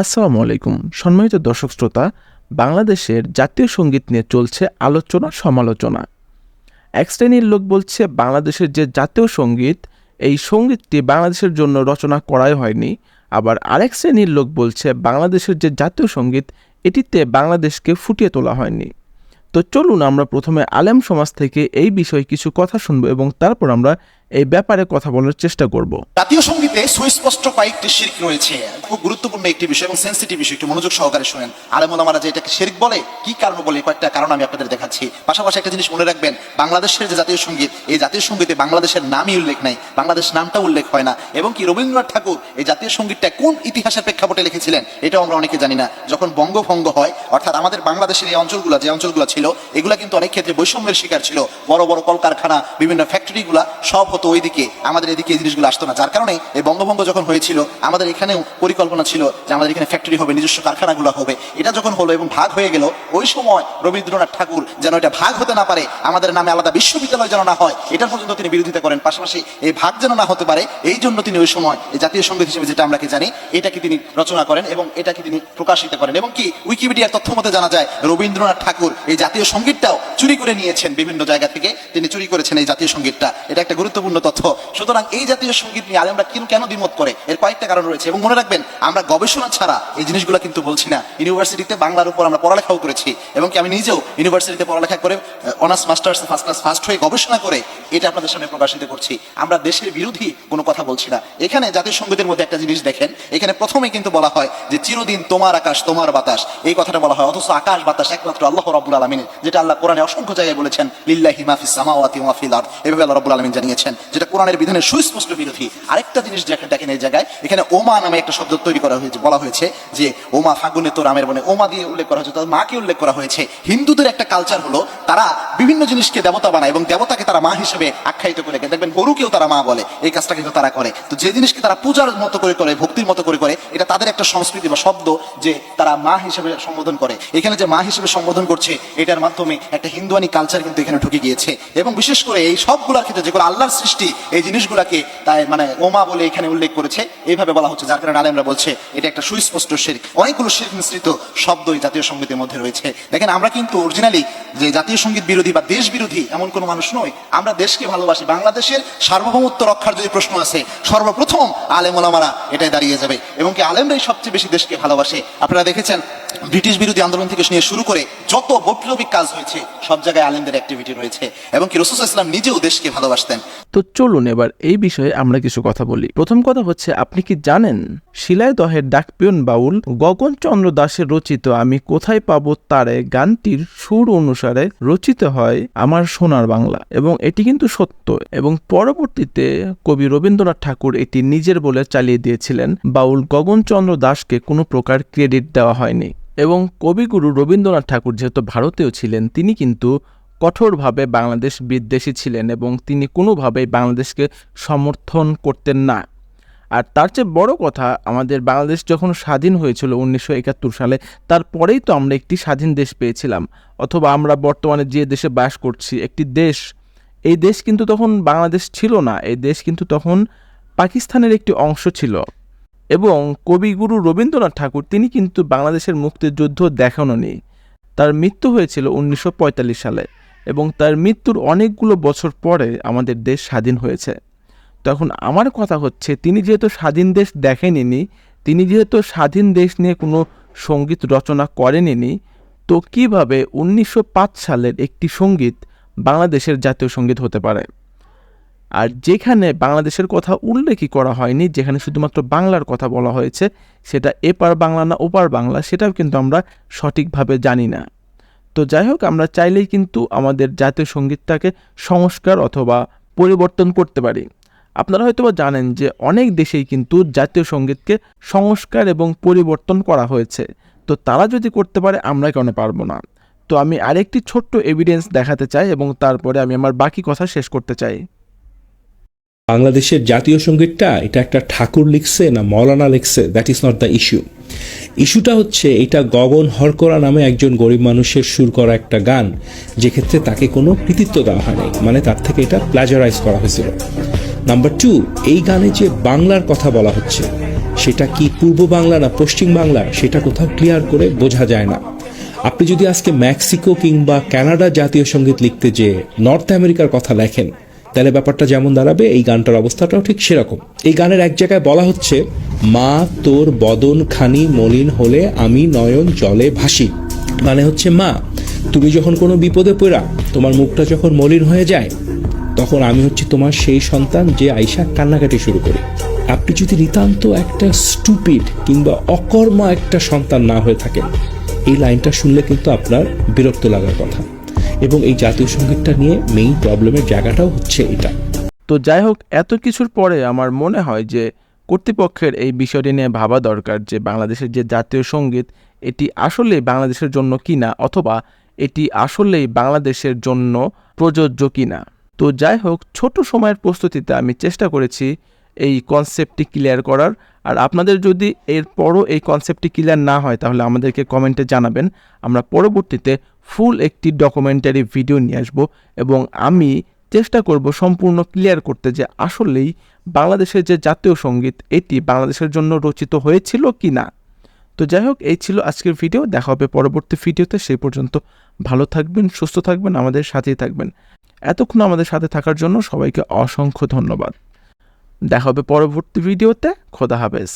আসসালামু আলাইকুম সম্মানিত দর্শক শ্রোতা। বাংলাদেশের জাতীয় সঙ্গীত নিয়ে চলছে আলোচনা সমালোচনা। এক শ্রেণীর লোক বলছে বাংলাদেশের যে জাতীয় সঙ্গীত, এই সঙ্গীতটি বাংলাদেশের জন্য রচনা করাই হয়নি। আবার আরেক শ্রেণীর লোক বলছে বাংলাদেশের যে জাতীয় সঙ্গীত, এটিতে বাংলাদেশকে ফুটিয়ে তোলা হয়নি। তো চলুন আমরা প্রথমে আলেম সমাজ থেকে এই বিষয়ে কিছু কথা শুনবো এবং তারপর আমরা এই ব্যাপারে কথা বলার চেষ্টা করব। জাতীয় সঙ্গীতে সুস্পষ্ট কয়েকটি শিরক রয়েছে। খুব গুরুত্বপূর্ণ একটি বিষয় এবং সেন্সিটিভ বিষয়, একটু মনোযোগ সহকারে শুনেন। আলেম ওলামারা যে এটাকে শিরক বলে, কি কারণ বলে, কয়েকটা কারণ আমি আপনাদের দেখাচ্ছি। পাশাপাশি একটা জিনিস মনে রাখবেন, বাংলাদেশের যে জাতীয় সঙ্গীত, এই জাতীয় সঙ্গীতে বাংলাদেশের নামই উল্লেখ নাই, বাংলাদেশ নামটা উল্লেখ হয় না। এবং কি রবীন্দ্রনাথ ঠাকুর এই জাতীয় সঙ্গীতটা কোন ইতিহাসের প্রেক্ষাপটে লিখেছিলেন, এটাও আমরা অনেকে জানি না। যখন বঙ্গভঙ্গ হয়, অর্থাৎ আমাদের বাংলাদেশের এই অঞ্চলগুলো, যে অঞ্চলগুলো ছিল, এগুলা কিন্তু অনেক ক্ষেত্রে বৈষম্যের শিকার ছিল। বড় বড় কলকারখানা, বিভিন্ন ফ্যাক্টরিগুলা সব হতো ওইদিকে, আমাদের এদিকে এই জিনিসগুলো আসতো না। যার কারণে এই বঙ্গভঙ্গ যখন হয়েছিল, আমাদের এখানেও পরিকল্পনা ছিল যে আমাদের এখানে ফ্যাক্টরি হবে, নিজস্ব কারখানাগুলো হবে। এটা যখন হলো এবং ভাগ হয়ে গেল, ওই সময় রবীন্দ্রনাথ ঠাকুর যেন এটা ভাগ হতে না পারে, আমাদের নামে আলাদা বিশ্ববিদ্যালয় যেন না হয়, এটার পর্যন্ত তিনি বিরোধিতা করেন। পাশাপাশি এই ভাগ যেন না হতে পারে, এই জন্য তিনি ওই সময় এই জাতীয় সঙ্গীত হিসেবে যেটা আমরা জানি, এটাকে তিনি রচনা করেন এবং এটাকে তিনি প্রকাশিত করেন। এবং কি উইকিপিডিয়ার তথ্য মতে জানা যায়, রবীন্দ্রনাথ ঠাকুর এই জাতীয় সঙ্গীতটাও চুরি করে নিয়েছেন, বিভিন্ন জায়গা থেকে তিনি চুরি করেছেন এই জাতীয় সঙ্গীতটা। এটা একটা গুরুত্বপূর্ণ তথ্য। সুতরাং এই জাতীয় সঙ্গীত নিয়ে আলেমরা কেন দ্বিমত করে, এর কয়েকটা কারণ রয়েছে। এবং মনে রাখবেন, আমরা গবেষণা ছাড়া এই জিনিসগুলো কিন্তু বলছি না। ইউনিভার্সিটিতে বাংলার উপর আমরা পড়ালেখাও করেছি এবং কি আমি নিজেও ইউনিভার্সিটিতে পড়ালেখা করে honours masters first class first হয়ে গবেষণা করে এটা আপনাদের সামনে প্রকাশিত করছি। আমরা দেশের বিরোধী কোনো কথা বলছি না। এখানে জাতীয় সঙ্গীতের মধ্যে একটা জিনিস দেখেন, এখানে প্রথমেই কিন্তু বলা হয় যে চিরদিন তোমার আকাশ তোমার বাতাস, এই কথাটা বলা হয়। অথচ আকাশ বাতাস একমাত্র আল্লাহ রাব্বুল আলামিনের, যেটা আল্লাহ কোরআনে অসংখ্য জায়গায় বলেছেন, লিল্লাহি মা ফিস সামাওয়াতি ওয়া মা ফিল আরদ, এভাবে আল্লাহ রাব্বুল আলামিন জানিয়েছেন, যেটা কোরআনের বিধানের সুস্পষ্ট বিরোধী। আরেকটা জিনিস দেখেন এই জায়গায়, এখানে ওমা নামে একটা শব্দ তৈরি করা হয়েছে, বলা হয়েছে যে ওমা ফাগুনে তো রামের বনে, ওমা দিয়ে উল্লেখ করা হয়েছে, তার মাকে উল্লেখ করা হয়েছে। হিন্দুদের একটা কালচার হলো, তারা বিভিন্ন জিনিসকে দেবতা বানায় এবং দেবতাকে তারা মা হিসেবে আখ্যায়িত করে। দেখবেন গরুকেও তারা মা বলে, এই কাজটা কিন্তু তারা করে। তো যে জিনিসকে তারা পূজার মতো করে করে, ভক্তির মতো করে করে, এটা তাদের একটা সংস্কৃতি বা শব্দ, যে তারা মা হিসেবে সম্বোধন করে। এখানে যে মা হিসেবে সম্বোধন করছে, এটার মাধ্যমে একটা হিন্দুয়ানি কালচার কিন্তু এখানে ঢুকে গিয়েছে। এবং বিশেষ করে এই সবগুলোর ক্ষেত্রে যেগুলো আল্লাহর সৃষ্টি, এই জিনিসগুলাকে তাই মানে ওমা বলে এখানে উল্লেখ করেছে, এইভাবে বলা হচ্ছে। যার কারণে আলেমরা বলছে এটা একটা সুস্পষ্ট শিরক। অনেকগুলো শিরক মিশ্রিত শব্দ এই জাতীয় সঙ্গীতের মধ্যে রয়েছে। দেখেন, আমরা কিন্তু অরিজিনালি যে জাতীয় সঙ্গীত বিরোধী বা দেশ বিরোধী এমন কোনো মানুষ নই। আমরা দেশকে ভালোবাসি। বাংলাদেশের সার্বভৌমত্ব রক্ষার যদি প্রশ্ন আছে, সর্বপ্রথম আলেম ওলামারা এটাই দাঁড়িয়ে যাবে। এবং কি আলেমরাই সবচেয়ে বেশি দেশকে ভালোবাসে। আপনারা দেখেছেন, ব্রিটিশ বিরোধী আন্দোলন থেকে নিয়ে শুরু করে যত বৈপ্লবিক কাজ হয়েছে, সব জায়গায় আলেমদের অ্যাক্টিভিটি রয়েছে। এবং কি রাসূল সাল্লাল্লাহু আলাইহি ওয়াসাল্লাম নিজেও দেশকে ভালোবাসতেন। তো চলুন এবার এই বিষয়ে আমরা কিছু কথা বলি। প্রথম কথা হচ্ছে, আপনি কি জানেন শিলাইদহের ডাকপিয়ন বাউল গগনচন্দ্র দাশের রচিত আমি কোথায় পাবো তারে গানটির সুর অনুসারে রচিত হয় আমার সোনার বাংলা, এবং এটি কিন্তু সত্য। এবং পরবর্তীতে কবি রবীন্দ্রনাথ ঠাকুর এটি নিজের বলে চালিয়ে দিয়েছিলেন। বাউল গগনচন্দ্র দাশকে কোনো প্রকার ক্রেডিট দেওয়া হয়নি। এবং কবিগুরু রবীন্দ্রনাথ ঠাকুর যেহেতু ভারতীয় ছিলেন, তিনি কিন্তু কঠোরভাবে বাংলাদেশ বিদ্বেষী ছিলেন এবং তিনি কোনোভাবেই বাংলাদেশকে সমর্থন করতেন না। আর তার চেয়ে বড় কথা, আমাদের বাংলাদেশ যখন স্বাধীন হয়েছিল 1971 সালে, তারপরেই তো আমরা একটি স্বাধীন দেশ পেয়েছিলাম। অথবা আমরা বর্তমানে যে দেশে বাস করছি, একটি দেশ, এই দেশ কিন্তু তখন বাংলাদেশ ছিল না। এই দেশ কিন্তু তখন পাকিস্তানের একটি অংশ ছিল। এবং কবিগুরু রবীন্দ্রনাথ ঠাকুর তিনি কিন্তু বাংলাদেশের মুক্তিযুদ্ধ দেখাননি। তার মৃত্যু হয়েছিল 1945 সালে এবং তার মৃত্যুর অনেকগুলো বছর পরে আমাদের দেশ স্বাধীন হয়েছে। তখন আমার কথা হচ্ছে, তিনি যেহেতু স্বাধীন দেশ দেখেননি, তিনি যেহেতু স্বাধীন দেশ নিয়ে কোনো সঙ্গীত রচনা করেননি, তো কিভাবে 1905 সালের একটি সঙ্গীত বাংলাদেশের জাতীয় সঙ্গীত হতে পারে? আর যেখানে বাংলাদেশের কথা উল্লেখই করা হয়নি, যেখানে শুধুমাত্র বাংলার কথা বলা হয়েছে, সেটা এপার বাংলা না ওপার বাংলা, সেটাও কিন্তু আমরা সঠিকভাবে জানি না। তো যাই হোক, আমরা চাইলেই কিন্তু আমাদের জাতীয় সঙ্গীতটাকে সংস্কার অথবা পরিবর্তন করতে পারি। আপনারা হয়তোবা জানেন যে অনেক দেশেই কিন্তু জাতীয় সঙ্গীতকে সংস্কার এবং পরিবর্তন করা হয়েছে। তো তারা যদি করতে পারে, আমরা কেন পারবো না? তো আমি আরেকটি ছোট্ট এভিডেন্স দেখাতে চাই এবং তারপরে আমি আমার বাকি কথা শেষ করতে চাই। বাংলাদেশের জাতীয় সঙ্গীতটা এটা একটা ঠাকুর লিখছে না মৌলানা লিখছে, that is not the issue. ইস্যুটা হচ্ছে এটা গগন হরকরা নামে একজন গরিব মানুষের সুর করা একটা গান, যেক্ষেত্রে তাকে কোনো কৃতিত্ব দেওয়া হয় নাই, মানে তার থেকে এটা প্লাজারাইজ করা হয়েছিল। নাম্বার 2, এই গানে যে বাংলার কথা বলা হচ্ছে, সেটা কি পূর্ব বাংলা না পশ্চিম বাংলা সেটা কোথাও ক্লিয়ার করে বোঝা যায় না। আপনি যদি আজকে মেক্সিকো কিংবা কানাডা জাতীয় সঙ্গীত লিখতে যেয়ে নর্থ আমেরিকার কথা লেখেন, তাহলে ব্যাপারটা যেমন দাঁড়াবে এই গানটার অবস্থাটাও ঠিক সেরকম। এই গানের এক জায়গায় বলা হচ্ছে, মা তোর বদন খানি মলিন হলে আমি নয়ন জলে ভাসি। মানে হচ্ছে, মা তুমি যখন কোনো বিপদে পড়া, তোমার মুখটা যখন মলিন হয়ে যায়, তখন আমি হচ্ছি তোমার সেই সন্তান যে আইসা কান্নাকাটি শুরু করি। আপনি যদি নিতান্ত একটা স্টুপিড কিংবা অকর্মা একটা সন্তান না হয়ে থাকেন, এই লাইনটা শুনলে কিন্তু আপনার বিরক্ত লাগার কথা। এবং এই জাতীয় সঙ্গীতটা নিয়ে মেইন প্রবলেমের জায়গাটাও হচ্ছে এটা। তো যাই হোক, এত কিছুর পরে আমার মনে হয় যে কর্তৃপক্ষের এই বিষয়টি নিয়ে ভাবা দরকার যে বাংলাদেশের যে জাতীয় সঙ্গীত এটি আসলেই বাংলাদেশের জন্য কিনা, অথবা এটি আসলেই বাংলাদেশের জন্য প্রযোজ্য কিনা। তো যাই হোক, ছোট সময়ের প্রস্তুতিতে আমি চেষ্টা করেছি এই কনসেপ্টটি ক্লিয়ার করার। আর আপনাদের যদি এরপরও এই কনসেপ্টটি ক্লিয়ার না হয় তাহলে আমাদেরকে কমেন্টে জানাবেন। আমরা পরবর্তীতে ফুল একটি ডকুমেন্টারি ভিডিও নিয়ে আসব এবং আমি চেষ্টা করব সম্পূর্ণ ক্লিয়ার করতে যে আসলেই বাংলাদেশের যে জাতীয় সঙ্গীত এটি বাংলাদেশের জন্য রচিত হয়েছিল কি না। তো যাই হোক, এই ছিল আজকের ভিডিও। দেখা হবে পরবর্তী ভিডিওতে। সেই পর্যন্ত ভালো থাকবেন, সুস্থ থাকবেন, আমাদের সাথেই থাকবেন। এতক্ষণ আমাদের সাথে থাকার জন্য সবাইকে অসংখ্য ধন্যবাদ। দেখা হবে পরবর্তী ভিডিওতে। খোদা হাফেজ।